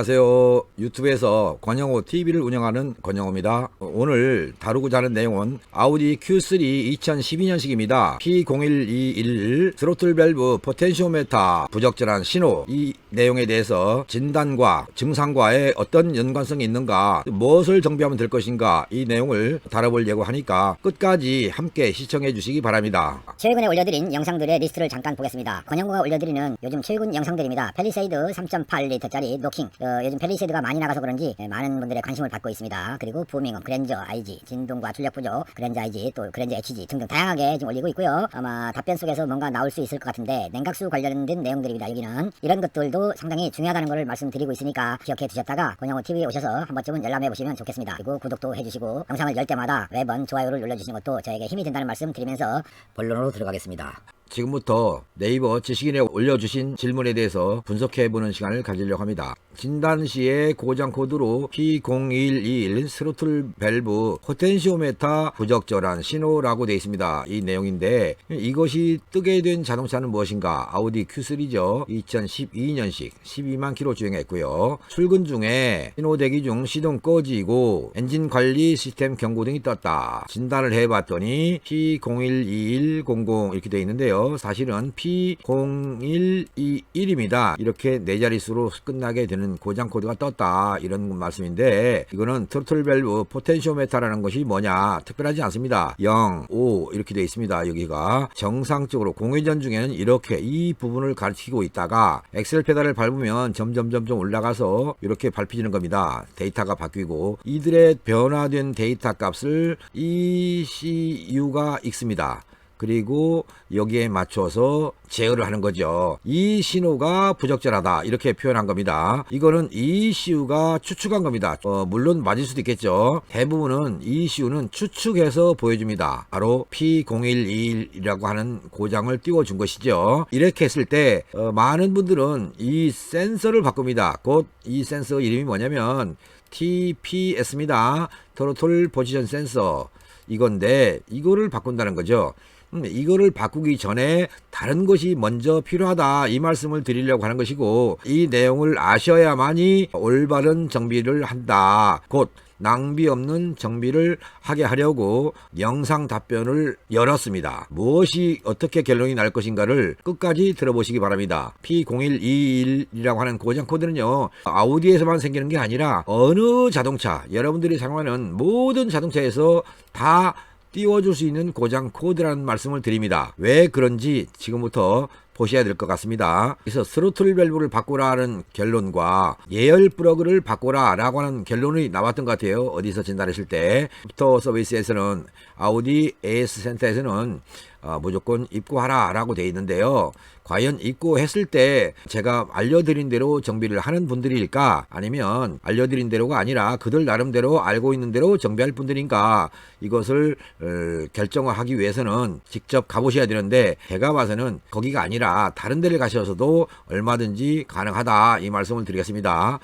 안녕하세요. 유튜브에서 권영호 TV를 운영하는 권영호입니다. 오늘 다루고자 하는 내용은 아우디 Q3 2012년식입니다. P0121 스로틀 밸브 포텐시오메타 부적절한 신호, 이 내용에 대해서 진단과 증상과의 어떤 연관성이 있는가, 무엇을 정비하면 될 것인가, 이 내용을 다뤄보려고 하니까 끝까지 함께 시청해 주시기 바랍니다. 최근에 올려드린 영상들의 리스트를 잠깐 보겠습니다. 권영호가 올려드리는 요즘 최근 영상들입니다. 펠리세이드 3.8L짜리 노킹, 요즘 펠리세이드가 많이 나가서 그런지 많은 분들의 관심을 받고 있습니다. 그리고 부밍엄, 그랜저 IG, 진동과 출력 부족, 그랜저 IG, 또 그랜저 HG 등등 다양하게 지금 올리고 있고요. 아마 답변 속에서 뭔가 나올 수 있을 것 같은데, 냉각수 관련된 내용들입니다. 여기는 이런 것들도 상당히 중요하다는 것을 말씀드리고 있으니까 기억해 두셨다가 권영호 TV에 오셔서 한 번쯤은 열람해 보시면 좋겠습니다. 그리고 구독도 해주시고 영상을 열 때마다 매번 좋아요를 눌러주시는 것도 저에게 힘이 된다는 말씀 드리면서 본론으로 들어가겠습니다. 지금부터 네이버 지식인에 올려주신 질문에 대해서 분석해보는 시간을 가지려고 합니다. 진단 시에 고장 코드로 P0121 스로틀 밸브 포텐시오메타 부적절한 신호라고 되어 있습니다. 이 내용인데, 이것이 뜨게 된 자동차는 무엇인가? 아우디 Q3죠. 2012년식 12만 킬로 주행했고요. 출근 중에 신호 대기 중 시동 꺼지고 엔진 관리 시스템 경고등이 떴다. 진단을 해봤더니 P012100 이렇게 되어 있는데요. 사실은 P0121입니다. 이렇게 네 자릿수로 끝나게 되는 고장 코드가 떴다, 이런 말씀인데, 이거는 트로틀 밸브 포텐시오메타라는 것이 뭐냐, 특별하지 않습니다. 0, 5 이렇게 되어 있습니다. 여기가 정상적으로 공회전 중에는 이렇게 이 부분을 가리키고 있다가 엑셀 페달을 밟으면 점점 올라가서 이렇게 밟히는 겁니다. 데이터가 바뀌고, 이들의 변화된 데이터 값을 ECU가 읽습니다. 그리고 여기에 맞춰서 제어를 하는 거죠. 이 신호가 부적절하다, 이렇게 표현한 겁니다. 이거는 ECU가 추측한 겁니다. 물론 맞을 수도 있겠죠. 대부분은 ECU는 추측해서 보여줍니다. 바로 P0121이라고 하는 고장을 띄워준 것이죠. 이렇게 했을 때 많은 분들은 이 센서를 바꿉니다. 곧 이 센서 이름이 뭐냐면 TPS입니다. 트로틀 포지션 센서, 이건데 이거를 바꾼다는 거죠. 이거를 바꾸기 전에 다른 것이 먼저 필요하다, 이 말씀을 드리려고 하는 것이고, 이 내용을 아셔야만이 올바른 정비를 한다, 곧 낭비 없는 정비를 하게 하려고 영상 답변을 열었습니다. 무엇이 어떻게 결론이 날 것인가를 끝까지 들어보시기 바랍니다. P0121이라고 하는 고장 코드는요, 아우디에서만 생기는 게 아니라 어느 자동차, 여러분들이 사용하는 모든 자동차에서 다 띄워줄 수 있는 고장 코드라는 말씀을 드립니다. 왜 그런지 지금부터 보셔야 될 것 같습니다. 그래서 스로틀 밸브를 바꾸라는 결론과 예열 플러그를 바꾸라 라고 하는 결론이 나왔던 것 같아요. 어디서 진단하실 때. 부터 서비스에서는, 아우디 AS 센터에서는 무조건 입고하라 라고 되어 있는데요. 과연 입고했을 때 제가 알려드린 대로 정비를 하는 분들일까, 아니면 알려드린 대로가 아니라 그들 나름대로 알고 있는 대로 정비할 분들인가, 이것을 결정하기 위해서는 직접 가보셔야 되는데, 제가 봐서는 거기가 아니라 다른 데를 가셔서도 얼마든지 가능하다, 이 말씀을 드리겠습니다.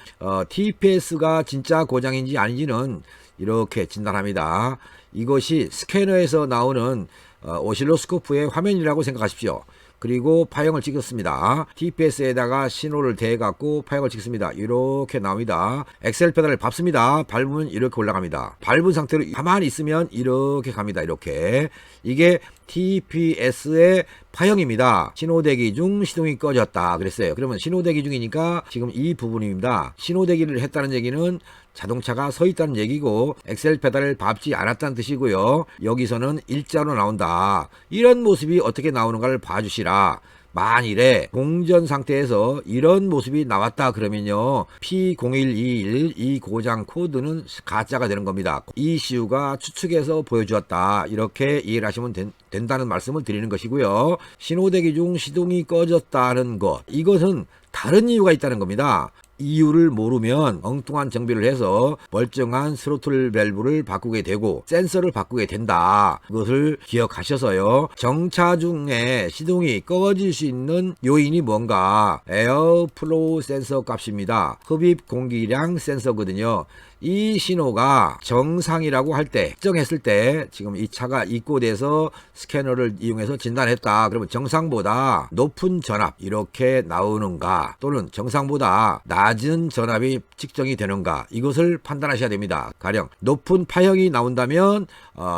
TPS가 진짜 고장인지 아닌지는 이렇게 진단합니다. 이것이 스캐너에서 나오는 오실로스코프의 화면이라고 생각하십시오. 그리고 파형을 찍었습니다. TPS에다가 신호를 대갖고 파형을 찍습니다. 이렇게 나옵니다. 엑셀 페달을 밟습니다. 밟으면 이렇게 올라갑니다. 밟은 상태로 가만히 있으면 이렇게 갑니다. 이렇게. 이게 TPS의 파형입니다. 신호대기 중 시동이 꺼졌다 그랬어요. 그러면 신호대기 중이니까 지금 이 부분입니다. 신호대기를 했다는 얘기는 자동차가 서 있다는 얘기고, 엑셀 페달을 밟지 않았다는 뜻이고요. 여기서는 일자로 나온다. 이런 모습이 어떻게 나오는가를 봐주시라. 만일에 공전 상태에서 이런 모습이 나왔다 그러면요, P0121 이 고장 코드는 가짜가 되는 겁니다. ECU가 추측해서 보여주었다, 이렇게 이해를 하시면 된다는 말씀을 드리는 것이고요. 신호대기 중 시동이 꺼졌다는 것, 이것은 다른 이유가 있다는 겁니다. 이유를 모르면 엉뚱한 정비를 해서 멀쩡한 스로틀 밸브를 바꾸게 되고 센서를 바꾸게 된다. 그것을 기억하셔서요. 정차 중에 시동이 꺼질 수 있는 요인이 뭔가? 에어 플로우 센서 값입니다. 흡입 공기량 센서거든요. 이 신호가 정상이라고 할 때, 특정했을 때 지금 이 차가 입고돼서 스캐너를 이용해서 진단했다. 그러면 정상보다 높은 전압 이렇게 나오는가, 또는 정상보다 낮은 전압이 측정이 되는가, 이것을 판단하셔야 됩니다. 가령 높은 파형이 나온다면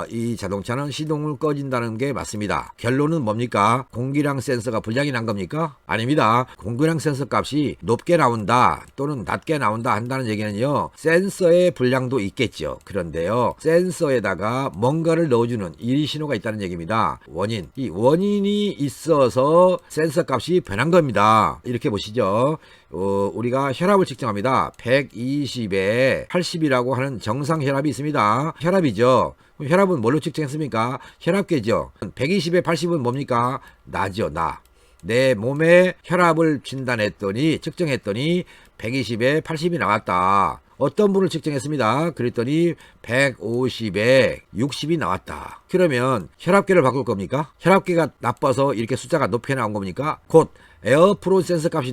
이 자동차는 시동을 꺼진다는 게 맞습니다. 결론은 뭡니까? 공기량 센서가 불량이 난 겁니까? 아닙니다. 공기량 센서 값이 높게 나온다 또는 낮게 나온다 한다는 얘기는요, 센서의 불량도 있겠죠. 그런데요, 센서에다가 뭔가를 넣어주는 이 신호가 있다는 얘기입니다. 이 원인이 있어서 센서 값이 변한 겁니다. 이렇게 보시죠. 우리가 혈압을 측정합니다. 120에 80이라고 하는 정상 혈압이 있습니다. 혈압이죠. 그럼 혈압은 뭘로 측정했습니까? 혈압계죠. 120에 80은 뭡니까? 나죠, 나. 내 몸의 혈압을 측정했더니 120에 80이 나왔다. 어떤 분을 측정했습니다. 그랬더니 150에 60이 나왔다. 그러면 혈압계를 바꿀 겁니까? 혈압계가 나빠서 이렇게 숫자가 높게 나온 겁니까? 곧 에어프로 센서 값이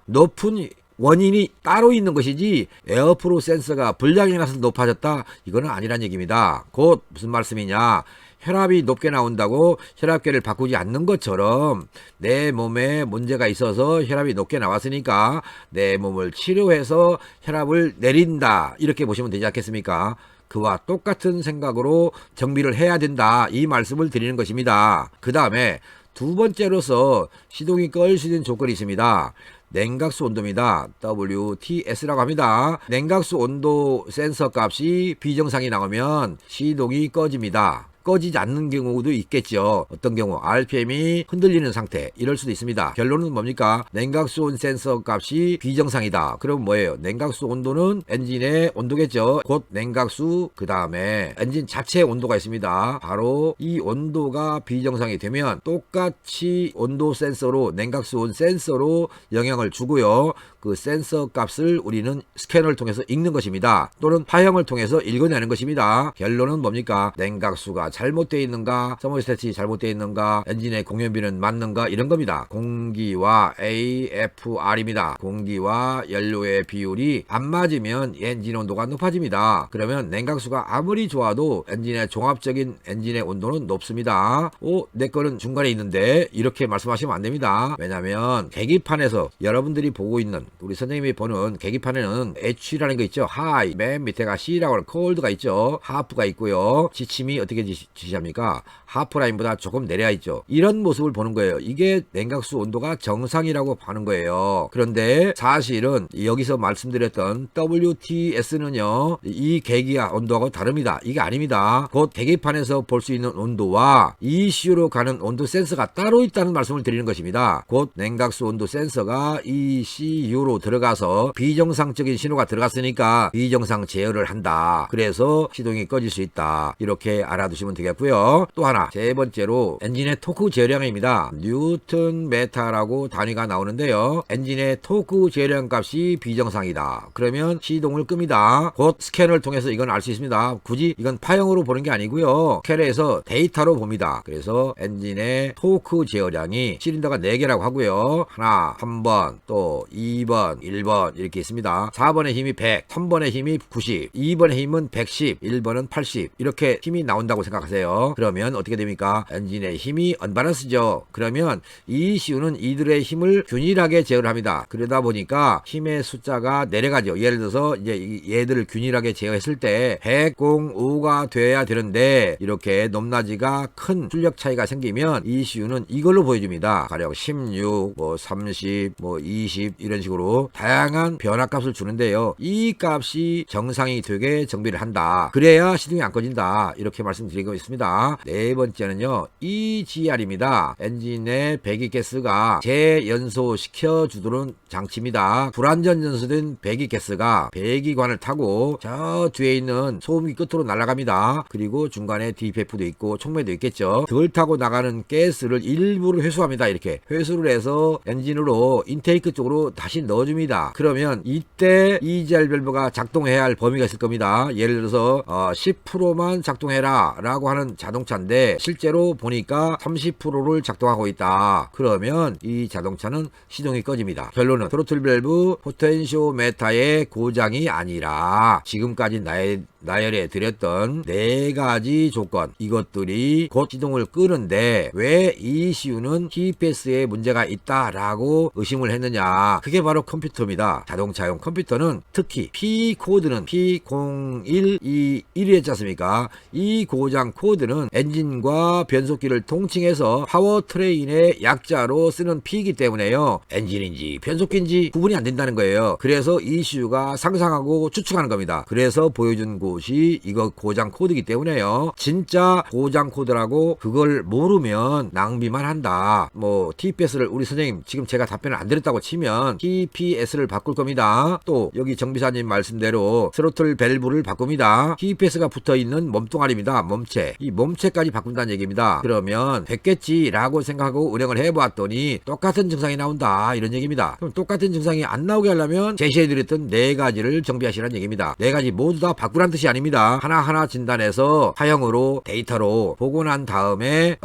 높은 원인이 따로 있는 것이지, 에어프로 센서가 불량이 나서 높아졌다, 이거는 아니란 얘기입니다. 곧 무슨 말씀이냐, 혈압이 높게 나온다고 혈압계를 바꾸지 않는 것처럼 내 몸에 문제가 있어서 혈압이 높게 나왔으니까 내 몸을 치료해서 혈압을 내린다, 이렇게 보시면 되지 않겠습니까? 그와 똑같은 생각으로 정비를 해야 된다, 이 말씀을 드리는 것입니다. 그 다음에 두 번째로서 시동이 꺼질 수 있는 조건이 있습니다. 냉각수 온도입니다. WTS라고 합니다. 냉각수 온도 센서 값이 비정상이 나오면 시동이 꺼집니다. 꺼지지 않는 경우도 있겠죠. 어떤 경우 RPM이 흔들리는 상태, 이럴 수도 있습니다. 결론은 뭡니까? 냉각수 센서 값이 비정상이다. 그럼 뭐예요? 냉각수 온도는 엔진의 온도겠죠. 곧 냉각수, 그 다음에 엔진 자체 온도가 있습니다. 바로 이 온도가 비정상이 되면 똑같이 온도 센서로, 냉각수 온 센서로 영향을 주고요, 그 센서 값을 우리는 스캐너를 통해서 읽는 것입니다. 또는 파형을 통해서 읽어내는 것입니다. 결론은 뭡니까? 냉각수가 잘못되어 있는가, 서머스탯이 잘못되어 있는가, 엔진의 공연비는 맞는가, 이런 겁니다. 공기와 AFR입니다. 공기와 연료의 비율이 안 맞으면 엔진 온도가 높아집니다. 그러면 냉각수가 아무리 좋아도 엔진의 종합적인 엔진의 온도는 높습니다. 내 거는 중간에 있는데, 이렇게 말씀하시면 안 됩니다. 왜냐하면 계기판에서 여러분들이 보고 있는, 우리 선생님이 보는 계기판에는 H라는 거 있죠. 하이, 맨 밑에가 C라고 하는 콜드가 있죠. 하프가 있고요. 지침이 어떻게 지시합니까? 하프라인보다 조금 내려야 있죠. 이런 모습을 보는 거예요. 이게 냉각수 온도가 정상이라고 하는 거예요. 그런데 사실은 여기서 말씀드렸던 WTS는요, 이 계기와 온도하고 다릅니다. 이게 아닙니다. 곧 계기판에서 볼 수 있는 온도와 ECU로 가는 온도 센서가 따로 있다는 말씀을 드리는 것입니다. 곧 냉각수 온도 센서가 ECU로 들어가서 비정상적인 신호가 들어갔으니까 비정상 제어를 한다. 그래서 시동이 꺼질 수 있다. 이렇게 알아두시면 되겠고요. 또 하나, 세 번째로 엔진의 토크 제어량입니다. 뉴턴 메타라고 단위가 나오는데요, 엔진의 토크 제어량 값이 비정상이다. 그러면 시동을 끕니다. 곧 스캐너를 통해서 이건 알 수 있습니다. 굳이 이건 파형으로 보는 게 아니고요, 스캐너에서 데이터로 봅니다. 그래서 엔진의 토크 제어량이 실린더가 4개라고 하고요, 하나, 3번, 또 2번, 1번 이렇게 있습니다. 4번의 힘이 100, 3번의 힘이 90, 2번의 힘은 110, 1번은 80, 이렇게 힘이 나온다고 생각하세요. 그러면 어떻게 됩니까? 엔진의 힘이 언밸런스죠. 그러면 ECU는 이들의 힘을 균일하게 제어를 합니다. 그러다 보니까 힘의 숫자가 내려가죠. 예를 들어서 이제 얘들을 균일하게 제어했을 때 105가 돼야 되는데 이렇게 높낮이가 큰 출력 차이가 생기면 ECU는 이걸로 보여줍니다. 가령 16, 30, 20 이런 식으로 다양한 변화값을 주는데요, 이 값이 정상이 되게 정비를 한다. 그래야 시동이 안 꺼진다. 이렇게 말씀드리고 있습니다. 네 번째는요, EGR입니다. 엔진의 배기가스가 재연소시켜 주도록 장치입니다. 불완전 연소된 배기가스가 배기관을 타고 저 뒤에 있는 소음기 끝으로 날아갑니다. 그리고 중간에 DPF도 있고 총매도 있겠죠. 덜 타고 나가는 가스를 일부러 회수합니다. 이렇게 회수를 해서 엔진으로 인테이크 쪽으로 다시 넣어줍니다. 그러면 이때 EGR 밸브가 작동해야 할 범위가 있을 겁니다. 예를 들어서 10%만 작동해라 라고 T라고 하는 자동차인데 실제로 보니까 30%를 작동하고 있다. 그러면 이 자동차는 시동이 꺼집니다. 결론은 트로틀 밸브 포텐시오메타의 고장이 아니라 지금까지 나열해 드렸던 4가지 조건, 이것들이 곧 시동을 끄는데 왜 이 ECU는 TPS에 문제가 있다라고 의심을 했느냐. 그게 바로 컴퓨터입니다. 자동차용 컴퓨터는 특히 P코드는 P0121이었지 않습니까? 이 고장 코드는 엔진과 변속기를 통칭해서 파워트레인의 약자로 쓰는 P이기 때문에요. 엔진인지 변속기인지 구분이 안 된다는 거예요. 그래서 ECU가 상상하고 추측하는 겁니다. 그래서 보여준 곳이 이거 고장 코드이기 때문에요. 진짜 고장 코드라고 그걸 모르면 낭비만 한다. 뭐 TPS를 우리 선생님 지금 제가 답변을 안 드렸다고 치면 TPS를 바꿀 겁니다. 또 여기 정비사님 말씀대로 스로틀 밸브를 바꿉니다. TPS가 붙어있는 몸뚱아리입니다. 몸체. 이 몸체까지 바꾼다는 얘기입니다. 그러면 됐겠지라고 생각하고 운행을 해봤더니 똑같은 증상이 나온다 이런 얘기입니다. 그럼 똑같은 증상이 안 나오게 하려면 제시해드렸던 4가지를 정비하시라는 얘기입니다. 4가지 모두 다 바꾸란 뜻이 아닙니다. 하나하나 진단해서 사형으로 데이터로 보고 난 다음에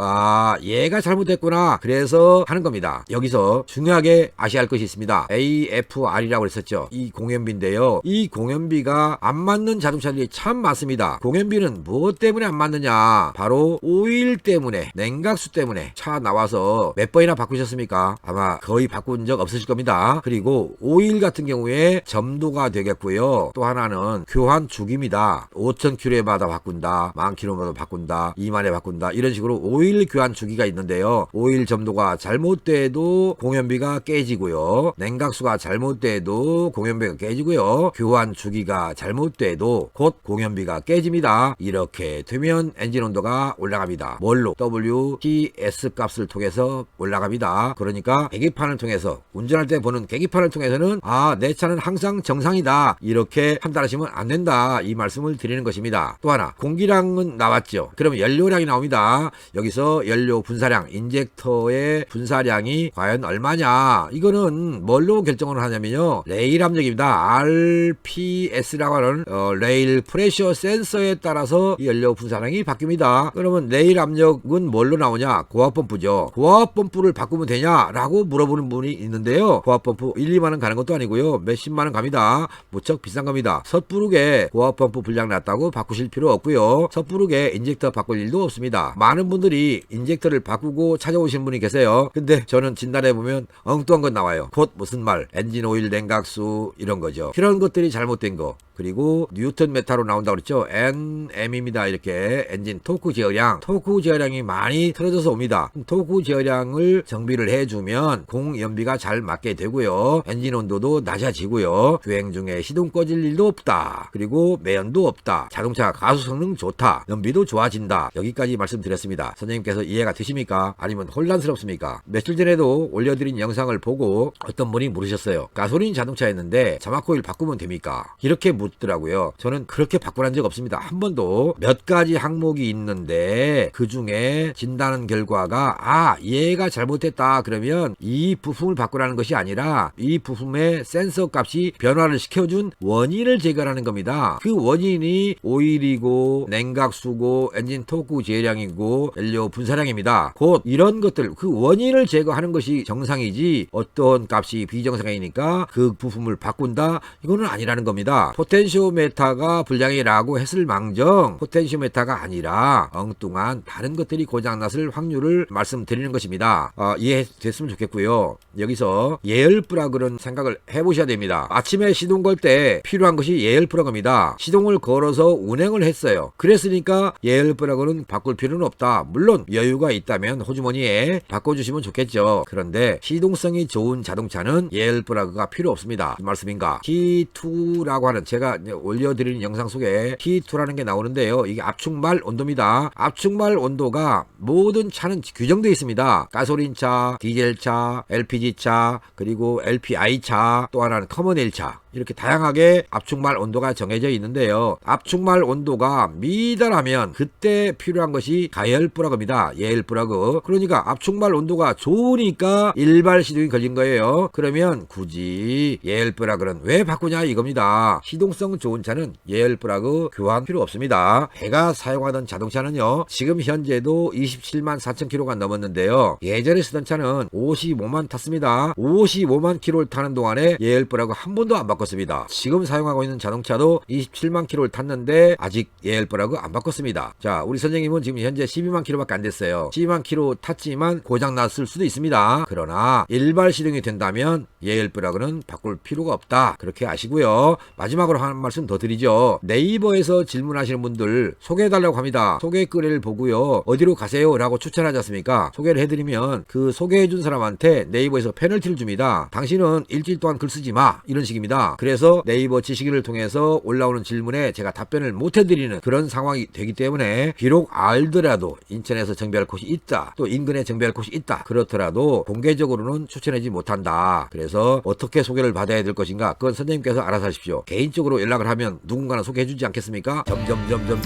얘가 잘못됐구나 그래서 하는 겁니다. 여기서 중요하게 아셔야 할 것이 있습니다. AFR이라고 했었죠. 이 공연비인데요. 이 공연비가 안 맞는 자동차들이 참 많습니다. 공연비는 무엇 때문에 안 맞느냐? 바로 오일 때문에, 냉각수 때문에. 차 나와서 몇 번이나 바꾸셨습니까? 아마 거의 바꾼 적 없으실 겁니다. 그리고 오일 같은 경우에 점도가 되겠고요. 또 하나는 교환 주기입니다. 5,000km마다 바꾼다, 10,000km마다 바꾼다, 2만에 바꾼다 이런 식으로 오일 교환 주기가 있는데요. 오일 점도가 잘못돼도 공연비가 깨지고요. 냉각수가 잘못돼도 공연비가 깨지고요. 교환 주기가 잘못돼도 곧 공연비가 깨집니다. 이렇게 되면 엔진 온도가 올라갑니다. 뭘로? WTS 값을 통해서 올라갑니다. 그러니까 계기판을 통해서 운전할 때 보는 계기판을 통해서는 내 차는 항상 정상이다 이렇게 판단하시면 안 된다 이 말씀을 드리는 것입니다. 또 하나 공기량은 나왔죠. 그러면 연료량이 나옵니다. 여기서 연료 분사량, 인젝터의 분사량이 과연 얼마냐? 이거는 뭘로 결정을 하냐면요. 레일 압력입니다. RPS라고 하는 레일 프레셔 센서에 따라서 연료 분사량이 바뀝니다. 그러면 레일 압력은 뭘로 나오냐? 고압 펌프죠. 고압 펌프를 바꾸면 되냐라고 물어보는 분이 있는데요. 고압 펌프 1, 2만원 가는 것도 아니고요. 몇십만원 갑니다. 무척 비싼 겁니다. 섣부르게 고압 펌프 불량 났다고 바꾸실 필요 없고요. 섣부르게 인젝터 바꿀 일도 없습니다. 많은 분들이 인젝터를 바꾸고 찾아오신 분이 계세요. 근데 저는 진단해보면 엉뚱한 건 나와요. 곧 무슨 말, 엔진 오일, 냉각수 이런 거죠. 이런 것들이 잘못된 거. 그리고 뉴턴 메타로 나온다고 그랬죠. NM입니다. 이렇게 엔진 토크 제어량이 많이 틀어져서 옵니다. 토크 제어량을 정비를 해주면 공연비가 잘 맞게 되고요. 엔진 온도도 낮아지고요. 주행 중에 시동 꺼질 일도 없다. 그리고 매연도 없다. 자동차 가속 성능 좋다. 연비도 좋아진다. 여기까지 말씀드렸습니다. 선생님께서 이해가 되십니까? 아니면 혼란스럽습니까? 며칠 전에도 올려드린 영상을 보고 어떤 분이 물으셨어요. 가솔린 자동차였는데 자마코일 바꾸면 됩니까? 이렇게 묻더라고요. 저는 그렇게 바꾸란 적 없습니다. 한 번도. 몇 가지 항목이 있는데 그 중에 진단 결과가 얘가 잘못했다 그러면 이 부품을 바꾸라는 것이 아니라 이 부품의 센서 값이 변화를 시켜준 원인을 제거하는 겁니다. 그 원인이 오일이고 냉각수고 엔진 토크 제어량이고 연료 분사량입니다. 곧 이런 것들 그 원인을 제거하는 것이 정상이지 어떤 값이 비정상이니까 그 부품을 바꾼다 이거는 아니라는 겁니다. 포텐시오메타가 불량이라고 했을 망정 포텐시오메타가 아니라 엉뚱한 다른 것들이 고장났을 확률을 말씀드리는 것입니다. 이해됐으면 좋겠고요. 여기서 예열 플러그는 생각을 해보셔야 됩니다. 아침에 시동 걸 때 필요한 것이 예열 플러그입니다. 시동을 걸어서 운행을 했어요. 그랬으니까 예열 플러그는 바꿀 필요는 없다. 물론 여유가 있다면 호주머니에 바꿔주시면 좋겠죠. 그런데 시동성이 좋은 자동차는 예열 플러그가 필요 없습니다. 무슨 말씀인가? T2라고 하는 제가 올려드리는 영상 속에 T2라는 게 나오는데요. 이게 압축말 온도입니다. 압축말 온도가 모든 차는 규정되어 있습니다. 가솔린차, 디젤차, LPG차, 그리고 LPI차, 또 하나는 커먼 L차 이렇게 다양하게 압축말 온도가 정해져 있는데요. 있는데요. 압축말 온도가 미달하면 그때 필요한 것이 가열브라그입니다. 예열브라그. 그러니까 압축말 온도가 좋으니까 일발 시동이 걸린 거예요. 그러면 굳이 예열브라그는 왜 바꾸냐 이겁니다. 시동성 좋은 차는 예열브라그 교환 필요 없습니다. 제가 사용하던 자동차는요, 지금 현재도 27만 4천 킬로가 넘었는데요, 예전에 쓰던 차는 55만 탔습니다. 55만 킬로를 타는 동안에 예열브라그 한 번도 안 바꿨습니다. 지금 사용하고 있는 자동차도 27만 킬로를 탔는데 아직 예열브라그 안 바꿨습니다. 자, 우리 선생님은 지금 현재 12만 킬로밖에 안 됐어요. 12만 킬로 탔지만 고장 났을 수도 있습니다. 그러나 일발 시동이 된다면 예열브라그는 바꿀 필요가 없다, 그렇게 아시고요. 마지막으로 한 말씀 더 드리죠. 네이버에서 질문하시는 분들 소개해달라고 합니다. 소개글을 보고요, 어디로 가세요 라고 추천하지 않습니까? 소개를 해드리면 그 소개해준 사람한테 네이버에서 페널티를 줍니다. 당신은 일주일 동안 글 쓰지 마, 이런 식입니다. 그래서 네이버 지식인을 통해서 올라오는 질문에 제가 답변을 못 해드리는 그런 상황이 되기 때문에, 비록 알더라도 인천에서 정비할 곳이 있다, 또 인근에 정비할 곳이 있다, 그렇더라도 공개적으로는 추천하지 못한다. 그래서 어떻게 소개를 받아야 될 것인가, 그건 선생님께서 알아서 하십시오. 개인적으로 연락을 하면 누군가는 소개해주지 않겠습니까? 점점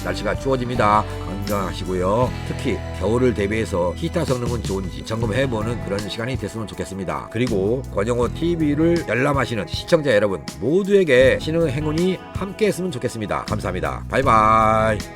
날씨가 추워집니다. 건강하시고요. 특히 겨울을 대비해서 히터 성능은 좋은지 점검해보는 그런 시간이 됐으면 좋겠습니다. 그리고 권영호 TV를 열람하시는 시청자 여러분 모두에게 신의 행운이 함께 했으면 좋겠습니다. 감사합니다. 바이바이.